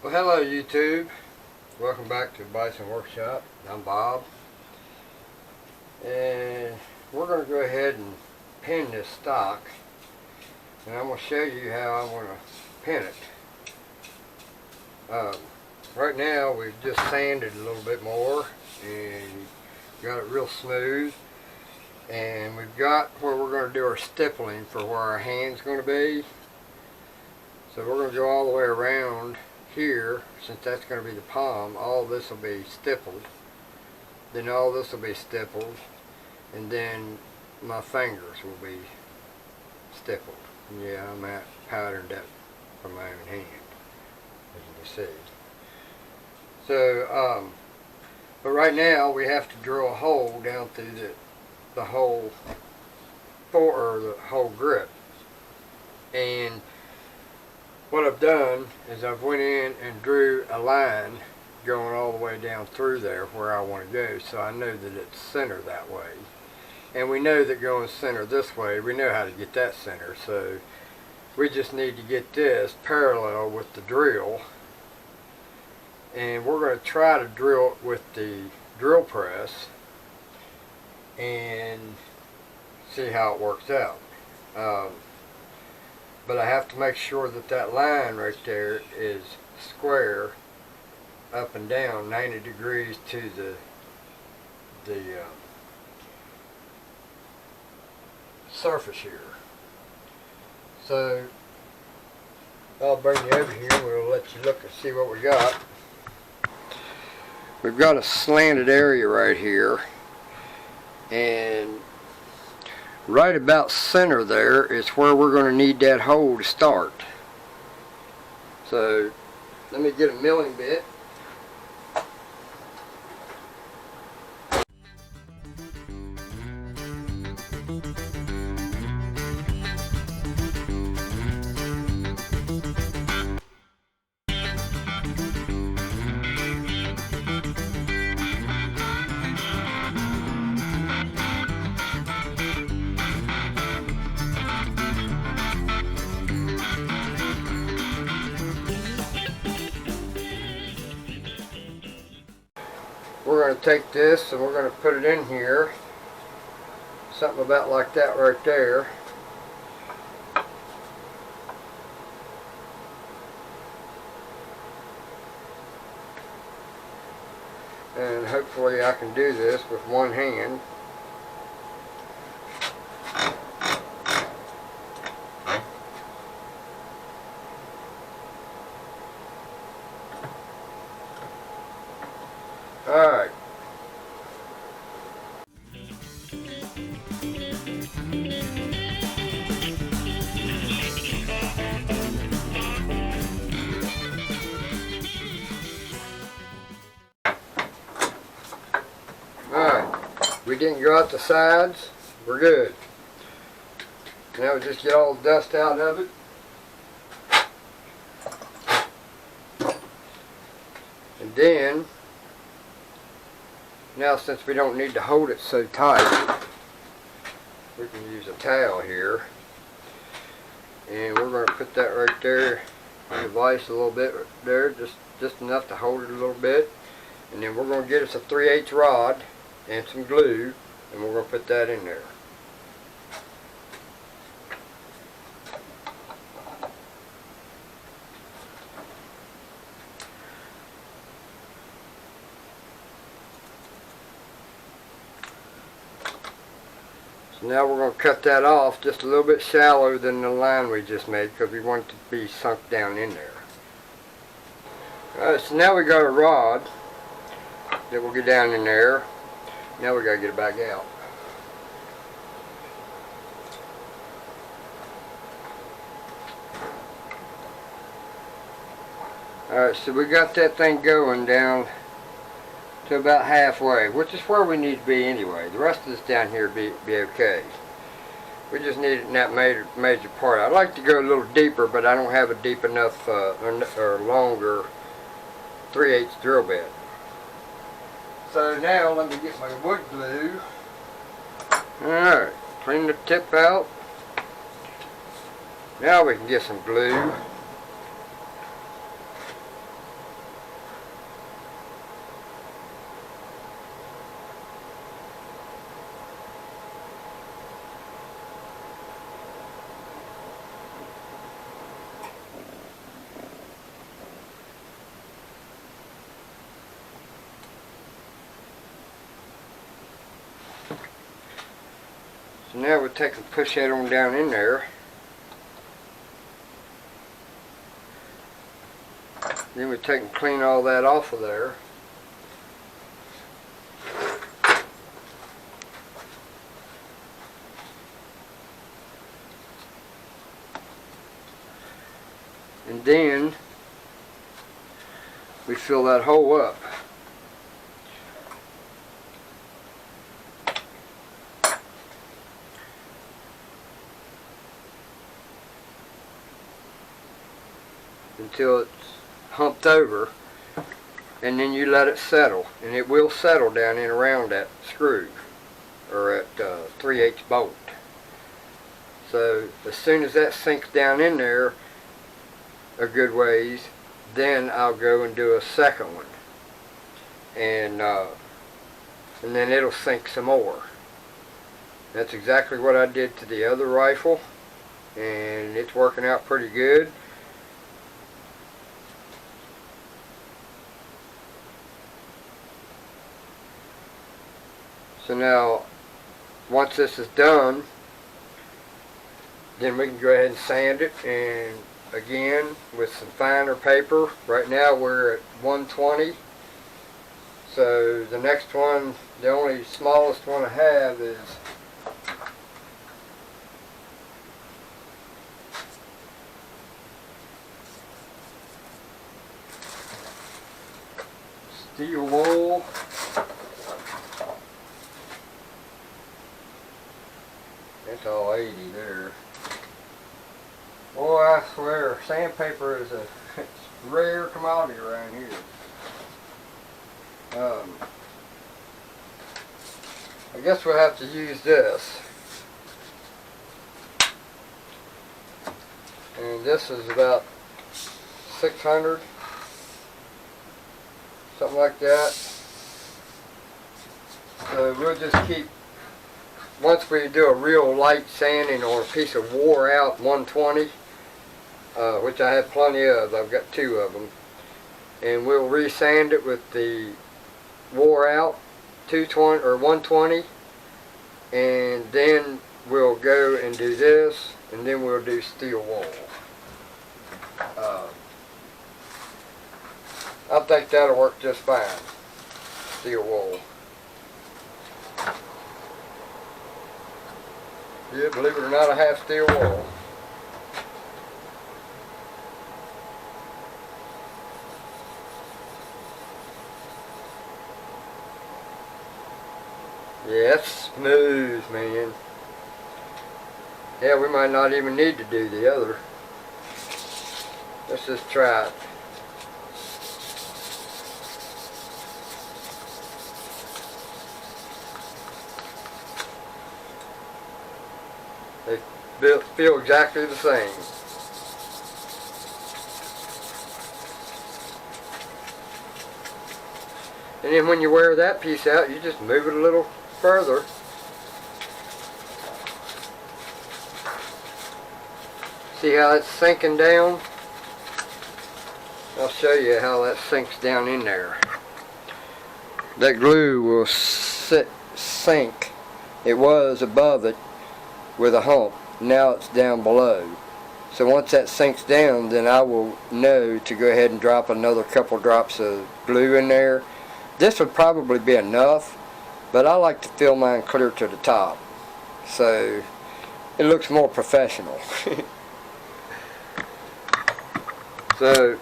Well, hello YouTube. Welcome back to Bison Workshop. I'm Bob. And we're going to go ahead and pin this stock. And I'm going to show you how I'm going to pin it. Right now we've just sanded a little bit more and got it real smooth. And we've got where we're going to do our stippling for where our hand's going to be. So we're going to go all the way around here, since that's going to be the palm. All this will be stippled, then all this will be stippled, and then my fingers will be stippled. And yeah, I'm patterned that from my own hand, as you can see. So but right now we have to drill a hole down through the whole grip. And what I've done is I've went in and drew a line going all the way down through there where I want to go, so I know that it's center that way. And we know that going center this way, we know how to get that center, so we just need to get this parallel with the drill. And we're going to try to drill it with the drill press and see how it works out. But I have to make sure that that line right there is square up and down 90 degrees to the surface here. So I'll bring you over here and we'll let you look and see what we got. We've got a slanted area right here, and right about center there is where we're going to need that hole to start. So let me get a milling bit. We're going to take this and we're going to put it in here, something about like that right there. And hopefully I can do this with one hand. Alright. Alright. We didn't go out the sides. We're good. Now we just get all the dust out of it. And then now, since we don't need to hold it so tight, we can use a towel here. And we're going to put that right there in the vise a little bit right there, just enough to hold it a little bit. And then we're going to get us a 3/8 rod and some glue, and we're going to put that in there. So now we're going to cut that off just a little bit shallower than the line we just made, because we want it to be sunk down in there. Alright, so now we got a rod that will get down in there. Now we got to get it back out. Alright, so we got that thing going down to about halfway, which is where we need to be anyway. The rest of this down here be okay. We just need it in that major part. I'd like to go a little deeper, but I don't have a deep enough or longer 3/8 drill bit. So now let me get my wood glue. Alright, clean the tip out. Now we can get some glue. So now we'll take and push that on down in there. Then we take and clean all that off of there. And then we fill that hole up. Until it's humped over, and then you let it settle, and it will settle down in around that screw, or at 3/8 bolt. So as soon as that sinks down in there a good ways, then I'll go and do a second one, and then it'll sink some more. That's exactly what I did to the other rifle, and it's working out pretty good. So now, once this is done, then we can go ahead and sand it, and again with some finer paper. Right now we're at 120. So the next one, the only smallest one I have is steel wool. It's all 80 there. Boy, I swear, sandpaper is a rare commodity around here. I guess we'll have to use this. And this is about 600, something like that. So we'll just keep, once we do a real light sanding or a piece of wore out 120, which I have plenty of, I've got 2 of them, and we'll re-sand it with the wore out 220 or 120, and then we'll go and do this, and then we'll do steel wool. I think that'll work just fine, steel wool. Yeah, believe it or not, I have steel wool. Yeah, it's smooth, man. Yeah, we might not even need to do the other. Let's just try it. They feel exactly the same. And then when you wear that piece out, you just move it a little further. See how it's sinking down? I'll show you how that sinks down in there. That glue will sink. It was above it with a hump. Now it's down below. So once that sinks down, then I will know to go ahead and drop another couple drops of glue in there. This would probably be enough, but I like to fill mine clear to the top, so it looks more professional. So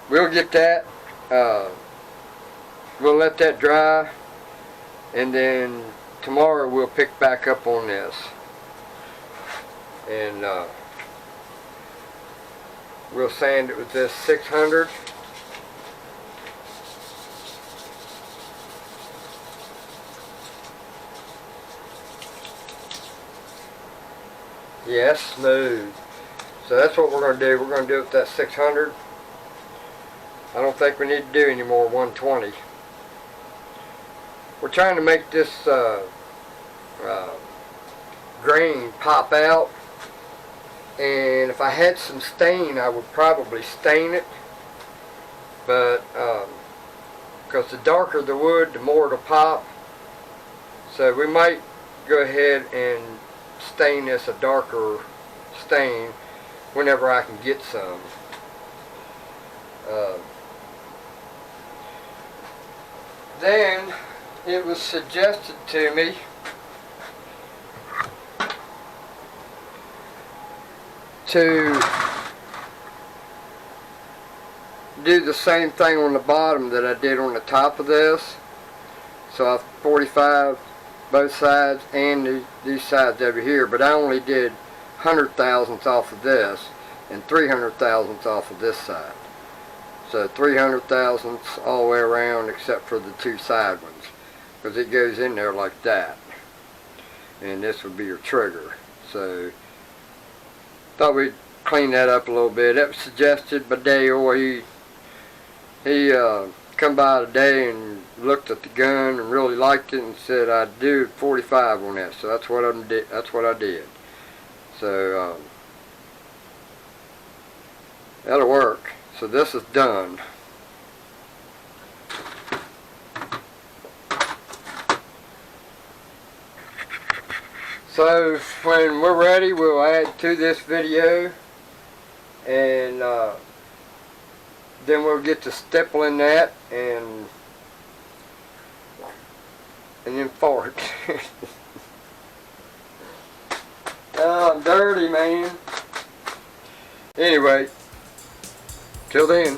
we'll get that, we'll let that dry, and then tomorrow we'll pick back up on this, and we'll sand it with this 600. Yes, smooth. So that's what we're going to do. We're going to do it with that 600. I don't think we need to do any more 120. We're trying to make this grain pop out. And if I had some stain, I would probably stain it. But because the darker the wood, the more it'll pop. So we might go ahead and stain this a darker stain whenever I can get some. Then it was suggested to me to do the same thing on the bottom that I did on the top of this. So I 45 both sides and these sides over here, but I only did 100,000ths off of this and 300,000ths off of this side. So 300,000ths all the way around except for the two side ones, because it goes in there like that. And this would be your trigger. So thought we'd clean that up a little bit. That was suggested by Dale. He come by today and looked at the gun and really liked it and said I'd do 45 on that. So that's what I did. So that'll work. So this is done. So when we're ready, we'll add to this video, and then we'll get to stippling that and then fart. Oh, I'm dirty, man. Anyway, till then.